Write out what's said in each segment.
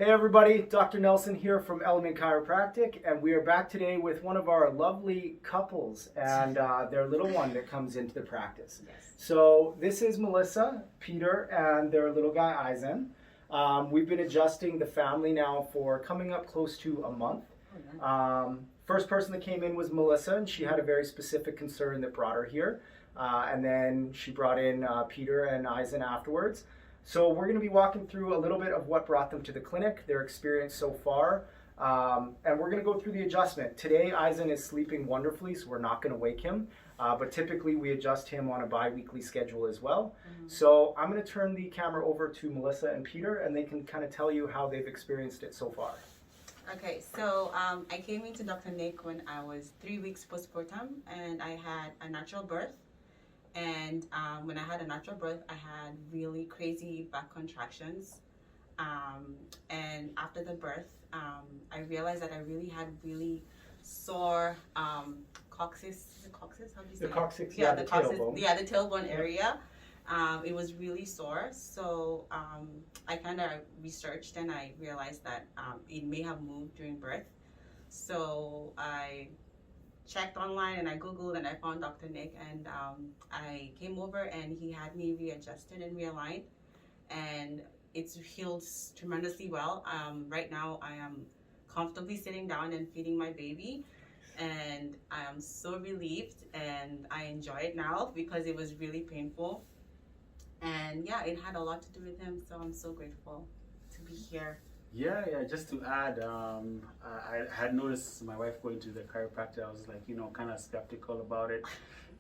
Hey everybody, Dr. Nelson here from Edmonton Chiropractic, and we are back today with one of our lovely couples and their little one that comes into the practice. Yes. So this is Melissa, Peter, and their little guy Eisen. We've been adjusting the family now for coming up close to a month. First person that came in was Melissa, and she had a very specific concern that brought her here. And then she brought in Peter and Eisen afterwards. So we're going to be walking through a little bit of what brought them to the clinic, their experience so far, and we're going to go through the adjustment. Today, Eisen is sleeping wonderfully, so we're not going to wake him, but typically we adjust him on a bi-weekly schedule as well. So I'm going to turn the camera over to Melissa and Peter, and they can kind of tell you how they've experienced it so far. Okay, so I came into Dr. Nick when I was 3 weeks postpartum, and I had a natural birth. And when I had a natural birth, I had really crazy back contractions. And after the birth, I realized that I really had really sore coccyx. Is it coccyx? How do you say The it? coccyx, Yeah, the coccyx. tailbone. Yeah, the tailbone area. It was really sore. So I kind of researched and I realized that it may have moved during birth. So I checked online and I googled and I found Dr. Nick, and I came over and he had me readjusted and realigned, and it's healed tremendously well. Right now I am comfortably sitting down and feeding my baby, and I am so relieved and I enjoy it now because it was really painful. And yeah, it had a lot to do with him, so I'm so grateful to be here. Yeah, just to add, I had noticed my wife going to the chiropractor. I was like, kind of skeptical about it.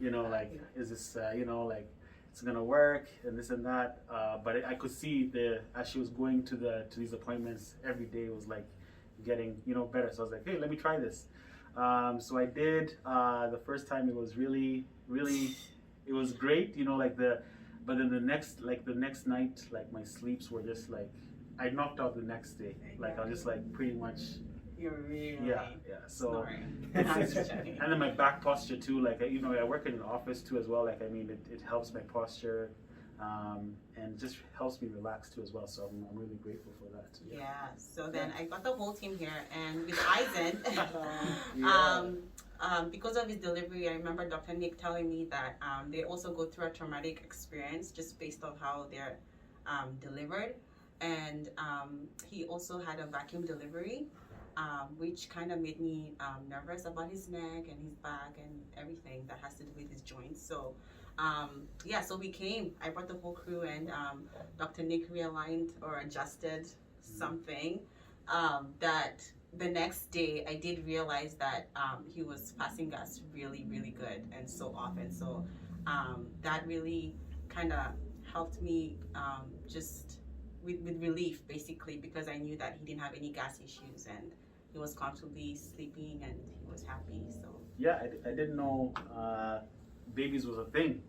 Like, is this, like, it's gonna work and this and that. But I could see as she was going to these appointments every day, it was like getting, better. So I was like, hey, let me try this. So I did. The first time it was really, it was great. But then the next night, like my sleeps were just like, I knocked out the next day. Like I was just like pretty much. You're really So snoring. and then my back posture too. Like I work in an office too as well. Like I mean, it helps my posture, and just helps me relax too as well. So I'm really grateful for that too. Yeah. So then I got the whole team here, and with Eisen, because of his delivery, I remember Dr. Nick telling me that they also go through a traumatic experience just based on how they're delivered. And he also had a vacuum delivery, which kind of made me nervous about his neck and his back and everything that has to do with his joints. So so we came. I brought the whole crew, and Dr. Nick realigned or adjusted something that the next day I did realize that he was passing gas really, really good and so often. So that really kind of helped me just with relief, basically, because I knew that he didn't have any gas issues and he was comfortably sleeping and he was happy. So yeah, I didn't know babies was a thing.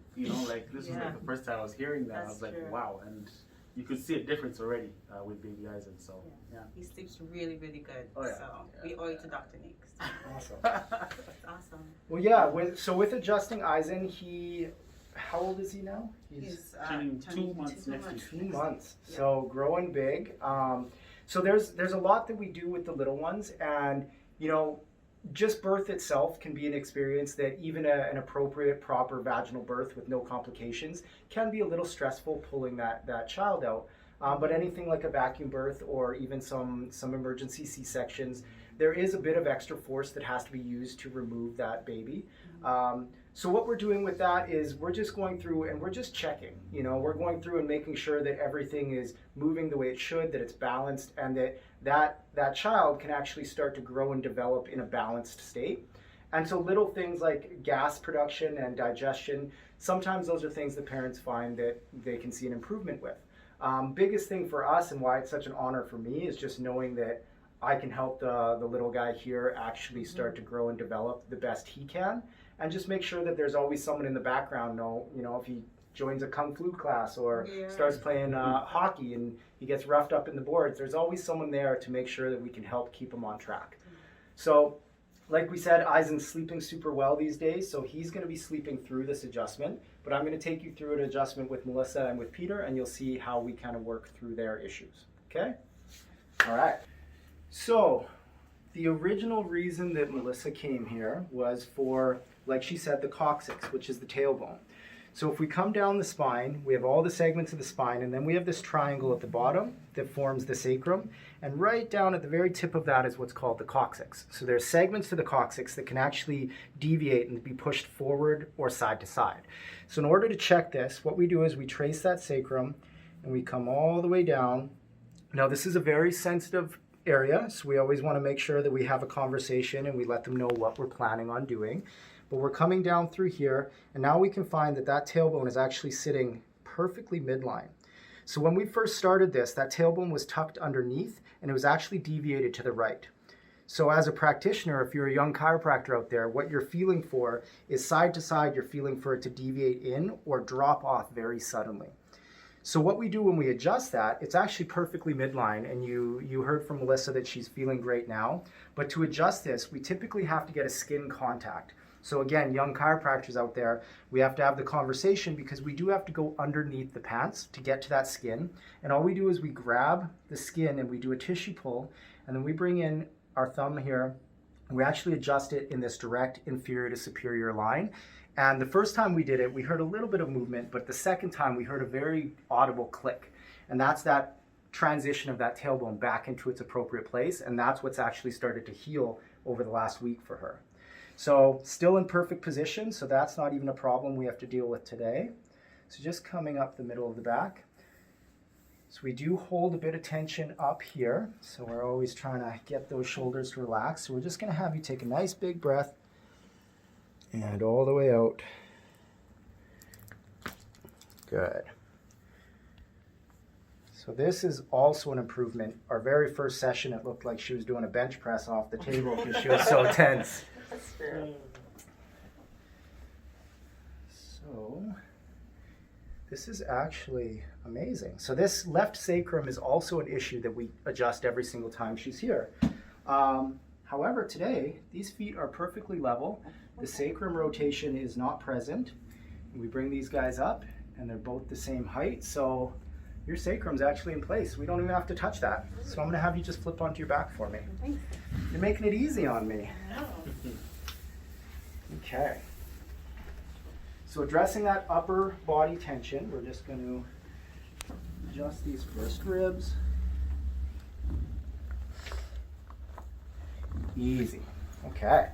Like this was like the first time I was hearing that. That's I was like, true. wow, and you could see a difference already with baby Eisen. So yeah. He sleeps really, really good. Oh, yeah. So we owe it to Dr. Nick. So Awesome. that's awesome. Well, yeah, with adjusting Eisen, how old is he now? He's turning 2 months next week. 2 months. So growing big. So there's a lot that we do with the little ones, and just birth itself can be an experience that even an appropriate, proper vaginal birth with no complications can be a little stressful pulling that child out. But anything like a vacuum birth or even some emergency C-sections, there is a bit of extra force that has to be used to remove that baby. So what we're doing with that is we're just going through and we're just checking. We're going through and making sure that everything is moving the way it should, that it's balanced, and that child can actually start to grow and develop in a balanced state. And so little things like gas production and digestion, sometimes those are things that parents find that they can see an improvement with. Biggest thing for us and why it's such an honor for me is just knowing that I can help the little guy here actually start to grow and develop the best he can, and just make sure that there's always someone in the background. If he joins a kung fu class or starts playing hockey and he gets roughed up in the boards, there's always someone there to make sure that we can help keep him on track. So like we said, Eisen's sleeping super well these days, so he's going to be sleeping through this adjustment, but I'm going to take you through an adjustment with Melissa and with Peter, and you'll see how we kind of work through their issues. Okay? All right. So the original reason that Melissa came here was for, like she said, the coccyx, which is the tailbone. So if we come down the spine, we have all the segments of the spine, and then we have this triangle at the bottom that forms the sacrum, and right down at the very tip of that is what's called the coccyx. So there's segments to the coccyx that can actually deviate and be pushed forward or side to side. So in order to check this, what we do is we trace that sacrum and we come all the way down. Now this is a very sensitive area, so we always want to make sure that we have a conversation and we let them know what we're planning on doing. But we're coming down through here, and now we can find that that tailbone is actually sitting perfectly midline. So when we first started this, that tailbone was tucked underneath and it was actually deviated to the right. So as a practitioner, if you're a young chiropractor out there, what you're feeling for is side to side, you're feeling for it to deviate in or drop off very suddenly. So what we do when we adjust that, it's actually perfectly midline, and you heard from Melissa that she's feeling great now. But to adjust this, we typically have to get a skin contact. So again, young chiropractors out there, we have to have the conversation because we do have to go underneath the pants to get to that skin. And all we do is we grab the skin and we do a tissue pull, and then we bring in our thumb here, and we actually adjust it in this direct inferior to superior line. And the first time we did it, we heard a little bit of movement, but the second time we heard a very audible click. And that's that transition of that tailbone back into its appropriate place. And that's what's actually started to heal over the last week for her. So still in perfect position, so that's not even a problem we have to deal with today. So just coming up the middle of the back. So we do hold a bit of tension up here. So we're always trying to get those shoulders to relax. So we're just gonna have you take a nice big breath and all the way out. Good. So this is also an improvement. Our very first session, it looked like she was doing a bench press off the table because she was so tense. That's true. So this is actually amazing. So this left sacrum is also an issue that we adjust every single time she's here. However, today, these feet are perfectly level. The sacrum rotation is not present. We bring these guys up and they're both the same height. So your sacrum's actually in place. We don't even have to touch that. So I'm gonna have you just flip onto your back for me. Thanks. You're making it easy on me. Okay. So addressing that upper body tension, we're just going to adjust these first ribs. Easy. Okay.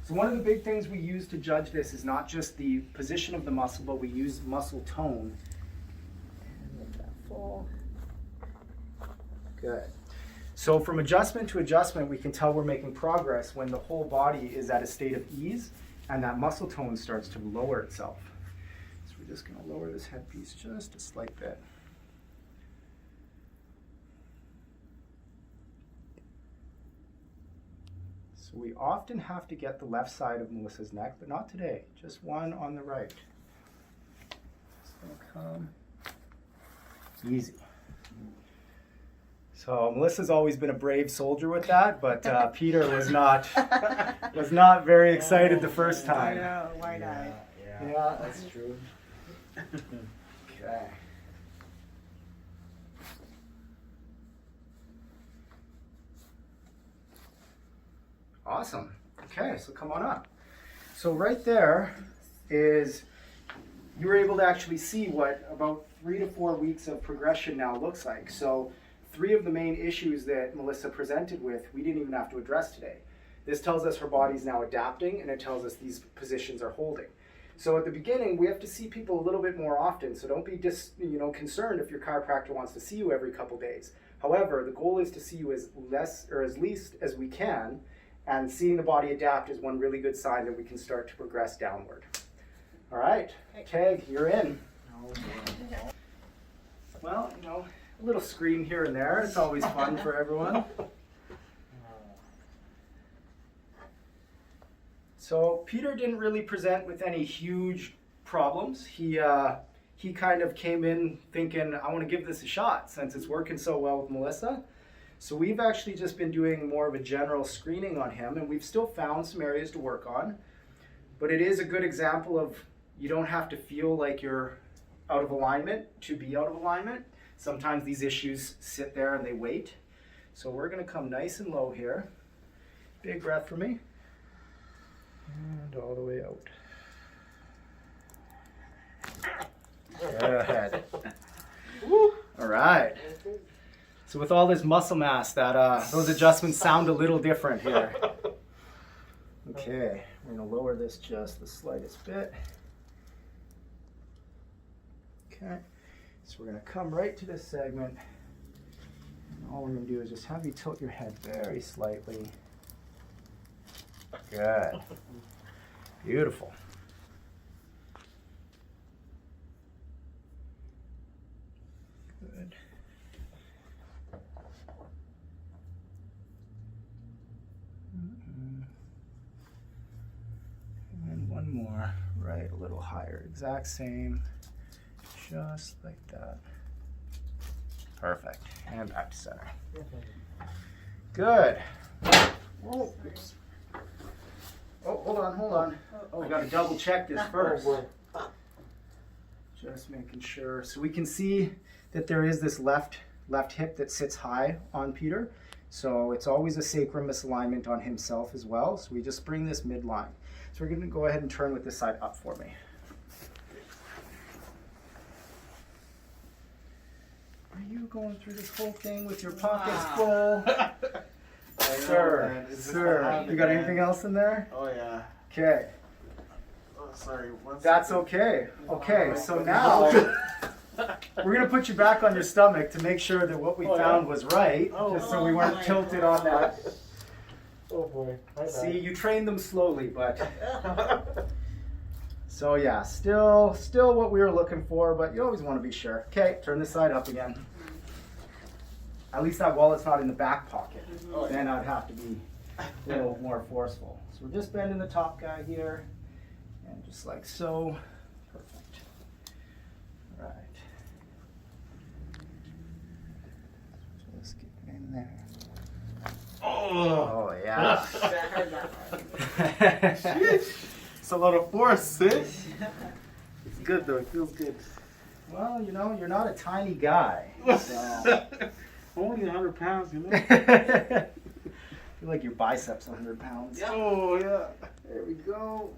So one of the big things we use to judge this is not just the position of the muscle, but we use muscle tone. And let that fall. Good. So from adjustment to adjustment, we can tell we're making progress when the whole body is at a state of ease and that muscle tone starts to lower itself. So we're just going to lower this headpiece just a slight bit. So we often have to get the left side of Melissa's neck, but not today. Just one on the right. Just going to come easy. So Melissa's always been a brave soldier with that, but Peter was not very excited the first time. I know, wide-eyed. Yeah, that's true. Okay. Awesome. Okay, so come on up. So right there is, you were able to actually see what about 3 to 4 weeks of progression now looks like. So 3 of the main issues that Melissa presented with, we didn't even have to address today. This tells us her body's now adapting, and it tells us these positions are holding. So at the beginning, we have to see people a little bit more often. So don't be concerned if your chiropractor wants to see you every couple days. However, the goal is to see you as least as we can, and seeing the body adapt is one really good sign that we can start to progress downward. All right, Keg, you're in. Well, a little scream here and there. It's always fun for everyone. So Peter didn't really present with any huge problems. He kind of came in thinking, I want to give this a shot since it's working so well with Melissa. So we've actually just been doing more of a general screening on him, and we've still found some areas to work on. But it is a good example of you don't have to feel like you're out of alignment to be out of alignment. sometimes these issues sit there and they wait. So we're gonna come nice and low here. Big breath for me. And all the way out. Good. All right. So with all this muscle mass, those adjustments sound a little different here. Okay, we're gonna lower this just the slightest bit. Okay, so we're gonna come right to this segment. And all we're gonna do is just have you tilt your head very slightly. Good. Beautiful. Good. And one more, right, a little higher, exact same, just like that. Perfect, and back to center. Good. Oh, oops. Oh, hold on. I gotta double check this first. Just making sure. So we can see that there is this left hip that sits high on Peter. So it's always a sacrum misalignment on himself as well. So we just bring this midline. So we're gonna go ahead and turn with this side up for me. Are you going through this whole thing with your pockets full? Sir, you got anything else in there? Oh yeah. Okay. Oh, sorry. That's okay. Okay, so now we're gonna put you back on your stomach to make sure that what we found was right, just so we weren't tilted on that. Oh boy. See, you trained them slowly, but so yeah, still what we were looking for, but you always want to be sure. Okay, turn this side up again. At least that wallet's not in the back pocket. Then I'd have to be a little more forceful. So we're just bending the top guy here, and just like so. Perfect. All right. Just get in there. Oh yeah. It's a lot of force, eh? It's good though, it feels good. Well, you know, you're not a tiny guy. So. Only 100 pounds, you know? I feel like your biceps 100 pounds. Oh, yeah. There we go.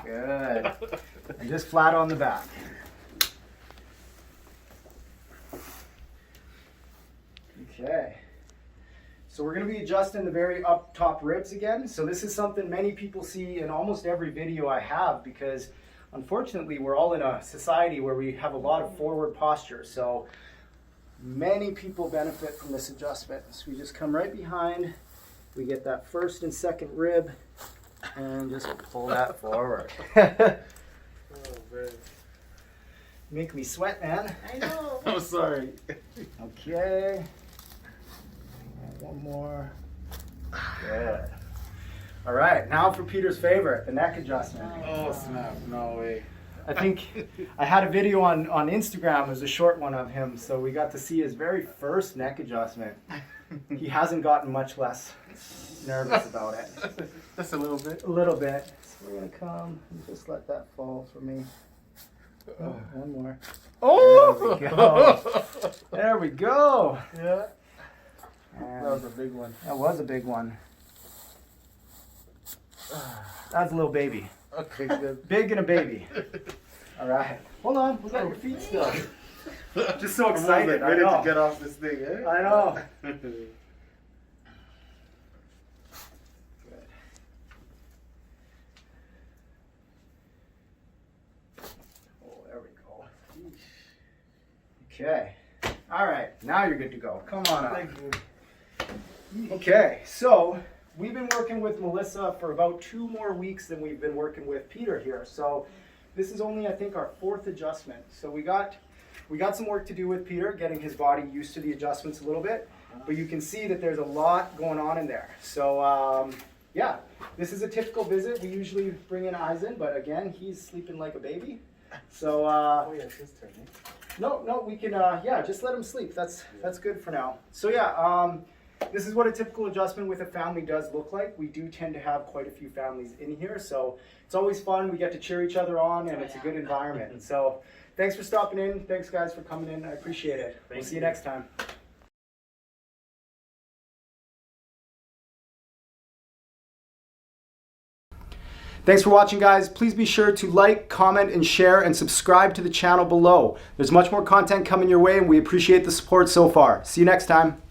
Good. And just flat on the back. Okay. So we're going to be adjusting the very up top ribs again. So this is something many people see in almost every video I have, because unfortunately we're all in a society where we have a lot of forward posture. So many people benefit from this adjustment. So we just come right behind, we get that first and second rib, and just pull that forward. Oh, man. Make me sweat, man. I know. I'm sorry. Okay. And one more. Good. All right, now for Peter's favorite, the neck adjustment. Oh, snap. No way. I think I had a video on Instagram. It was a short one of him, so we got to see his very first neck adjustment. He hasn't gotten much less nervous about it. Just a little bit. A little bit. So we're gonna come and just let that fall for me. Oh, one more. Oh! There we go. There we go. Yeah. And That was a big one. that was a big one. That's a little baby. Okay, good. Big and a baby. All right. Hold on. We got your feet still. Just so excited. I'm ready I know. to get off this thing, eh? I know. Good. Oh, there we go. Okay. All right. Now you're good to go. Come on up. Thank you. Okay. So we've been working with Melissa for about 2 more weeks than we've been working with Peter here. So this is only, I think, our 4th adjustment. So we got some work to do with Peter, getting his body used to the adjustments a little bit. But you can see that there's a lot going on in there. So yeah, this is a typical visit. We usually bring in Eisen, but again, he's sleeping like a baby. So Oh, yeah, it's his turn, eh? no, we can yeah, just let him sleep. That's good for now. So yeah, this is what a typical adjustment with a family does look like. We do tend to have quite a few families in here, so it's always fun. We get to cheer each other on, and it's a good environment. So thanks for stopping in. Thanks, guys, for coming in. I appreciate it. We'll see you next time. Thanks for watching, guys. Please be sure to like, comment, and share, and subscribe to the channel below. There's much more content coming your way, and we appreciate the support so far. See you next time.